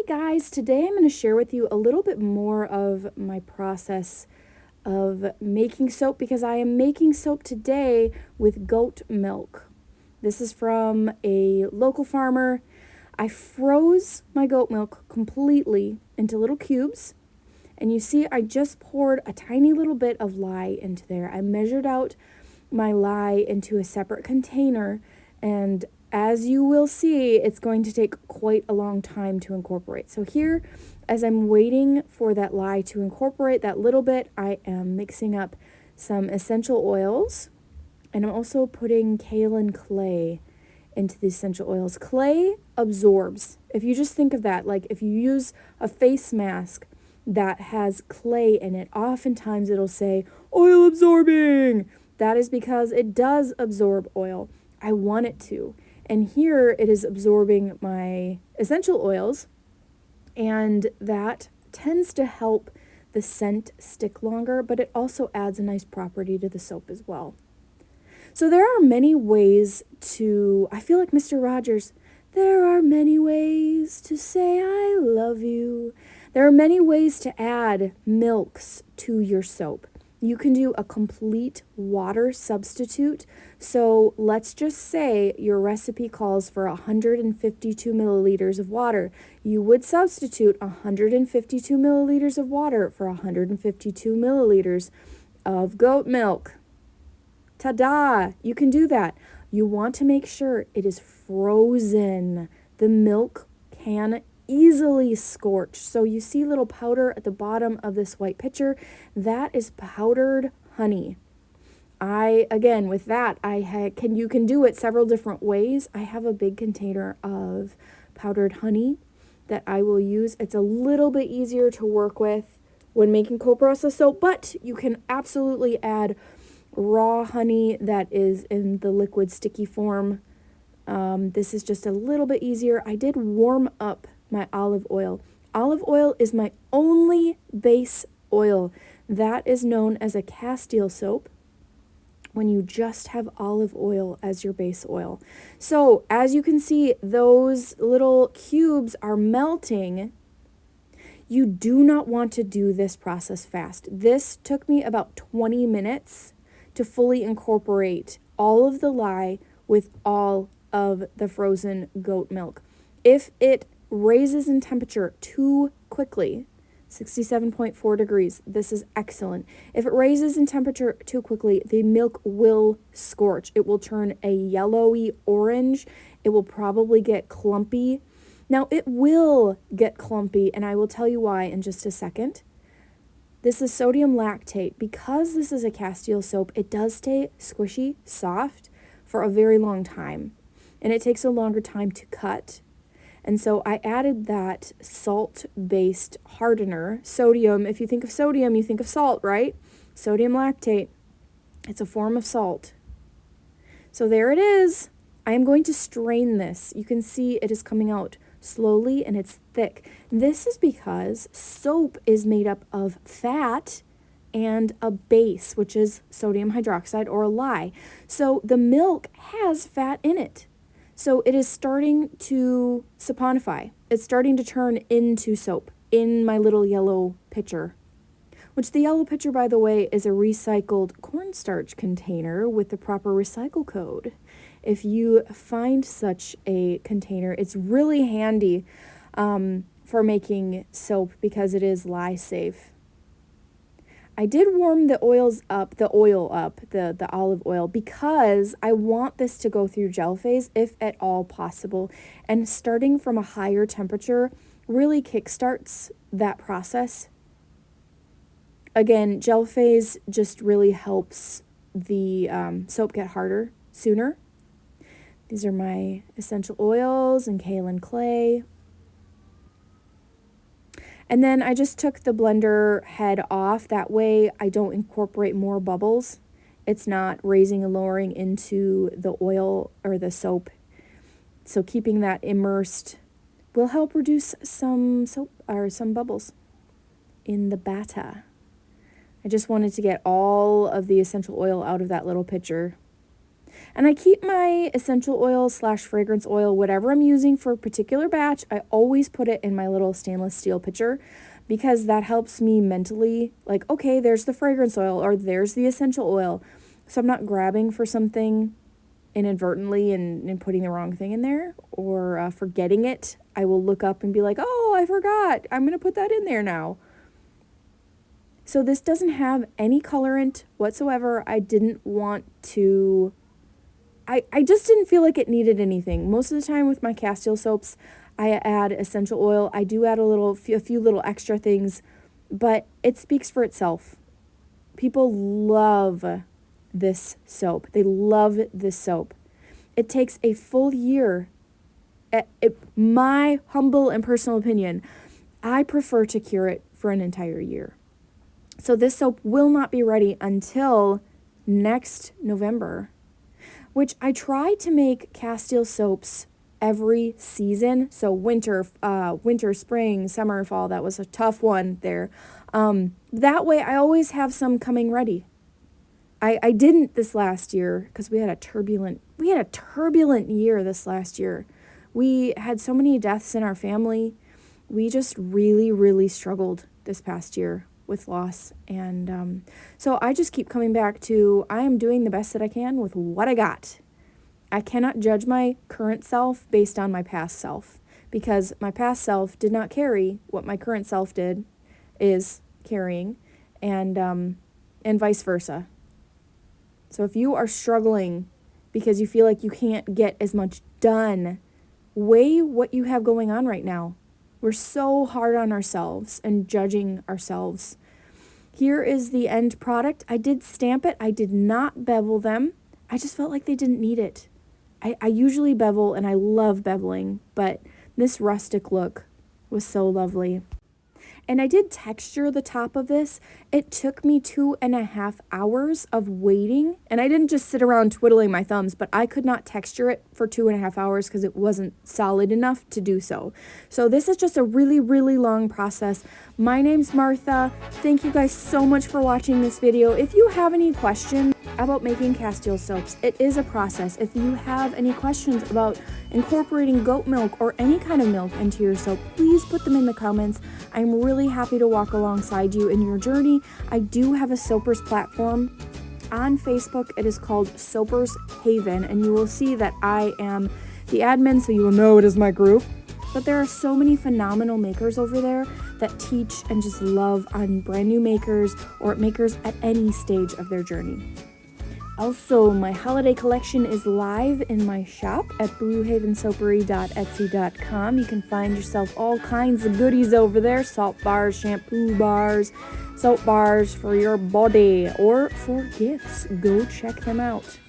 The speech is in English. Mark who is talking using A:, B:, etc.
A: Hi guys, today I'm going to share with you a little bit more of my process of making soap because I am making soap today with goat milk. This is from a local farmer. I froze my goat milk completely into little cubes, and you see I just poured a tiny little bit of lye into there. I measured out my lye into a separate container, and as you will see, it's going to take quite a long time to incorporate. So here, as I'm waiting for that lye to incorporate that little bit, I am mixing up some essential oils, and I'm also putting kaolin clay into the essential oils. Clay absorbs. If you just think of that, like if you use a face mask that has clay in it, oftentimes it'll say oil absorbing. That is because it does absorb oil. I want it to. And here it is absorbing my essential oils, and that tends to help the scent stick longer, but it also adds a nice property to the soap as well. So there are many ways to, I feel like Mr. Rogers, there are many ways to say I love you. There are many ways to add milks to your soap. You can do a complete water substitute. So let's just say your recipe calls for 152 milliliters of water. You would substitute 152 milliliters of water for 152 milliliters of goat milk. Ta-da! You can do that. You want to make sure it is frozen. The milk can easily scorch. So you see little powder at the bottom of this white pitcher. That is powdered honey. With that, you can do it several different ways. I have a big container of powdered honey that I will use. It's a little bit easier to work with when making cold process soap, but you can absolutely add raw honey that is in the liquid sticky form. This is just a little bit easier. I did warm up my olive oil. Olive oil is my only base oil. That is known as a Castile soap when you just have olive oil as your base oil. So as you can see, those little cubes are melting. You do not want to do this process fast. This took me about 20 minutes to fully incorporate all of the lye with all of the frozen goat milk. If it raises in temperature too quickly, 67.4 degrees, this is excellent. If it raises in temperature too quickly, the milk will scorch. It will turn a yellowy orange. It will probably get clumpy. Now, it will get clumpy, and I will tell you why in just a second. This is sodium lactate. Because this is a Castile soap, it does stay squishy, soft for a very long time, and it takes a longer time to cut. And so I added that salt-based hardener. Sodium, if you think of sodium, you think of salt, right? Sodium lactate. It's a form of salt. So there it is. I am going to strain this. You can see it is coming out slowly and it's thick. This is because soap is made up of fat and a base, which is sodium hydroxide or lye. So the milk has fat in it. So it is starting to saponify. It's starting to turn into soap in my little yellow pitcher, which the yellow pitcher, by the way, is a recycled cornstarch container with the proper recycle code. If you find such a container, it's really handy for making soap because it is lye safe. I did warm the oil up, the olive oil, because I want this to go through gel phase if at all possible. And starting from a higher temperature really kickstarts that process. Again, gel phase just really helps the soap get harder sooner. These are my essential oils and kaolin clay. And then I just took the blender head off. That way I don't incorporate more bubbles. It's not raising and lowering into the oil or the soap. So keeping that immersed will help reduce some soap or some bubbles in the batter. I just wanted to get all of the essential oil out of that little pitcher. And I keep my essential oil / fragrance oil, whatever I'm using for a particular batch, I always put it in my little stainless steel pitcher because that helps me mentally, like, okay, there's the fragrance oil or there's the essential oil. So I'm not grabbing for something inadvertently and putting the wrong thing in there or forgetting it. I will look up and be like, oh, I forgot. I'm going to put that in there now. So this doesn't have any colorant whatsoever. I didn't want to... I just didn't feel like it needed anything. Most of the time with my Castile soaps, I add essential oil. I do add a few little extra things, but it speaks for itself. People love this soap. They love this soap. It takes a full year. My humble and personal opinion, I prefer to cure it for an entire year. So this soap will not be ready until next November, which I try to make Castile soaps every season. So winter, spring, summer, fall. That was a tough one there. That way I always have some coming ready. I didn't this last year because we had a turbulent year this last year. We had so many deaths in our family. We just really, really struggled this past year with loss. And so I just keep coming back to, I am doing the best that I can with what I got. I cannot judge my current self based on my past self, because my past self did not carry what my current self is carrying, and vice versa. So if you are struggling because you feel like you can't get as much done, weigh what you have going on right now. We're so hard on ourselves and judging ourselves. Here is the end product. I did stamp it. I did not bevel them. I just felt like they didn't need it. I usually bevel, and I love beveling, but this rustic look was so lovely. And I did texture the top of this. It took me 2.5 hours of waiting. And I didn't just sit around twiddling my thumbs, but I could not texture it for 2.5 hours because it wasn't solid enough to do so. So this is just a really, really long process. My name's Martha. Thank you guys so much for watching this video. If you have any questions about making Castile soaps, it is a process. If you have any questions about incorporating goat milk or any kind of milk into your soap, please put them in the comments. I'm really happy to walk alongside you in your journey. I do have a Soapers platform on Facebook. It is called Soapers Haven, and you will see that I am the admin, so you will know it is my group. But there are so many phenomenal makers over there that teach and just love on brand new makers or makers at any stage of their journey. Also, my holiday collection is live in my shop at bluehavensoapery.etsy.com. You can find yourself all kinds of goodies over there. Salt bars, shampoo bars, soap bars for your body or for gifts. Go check them out.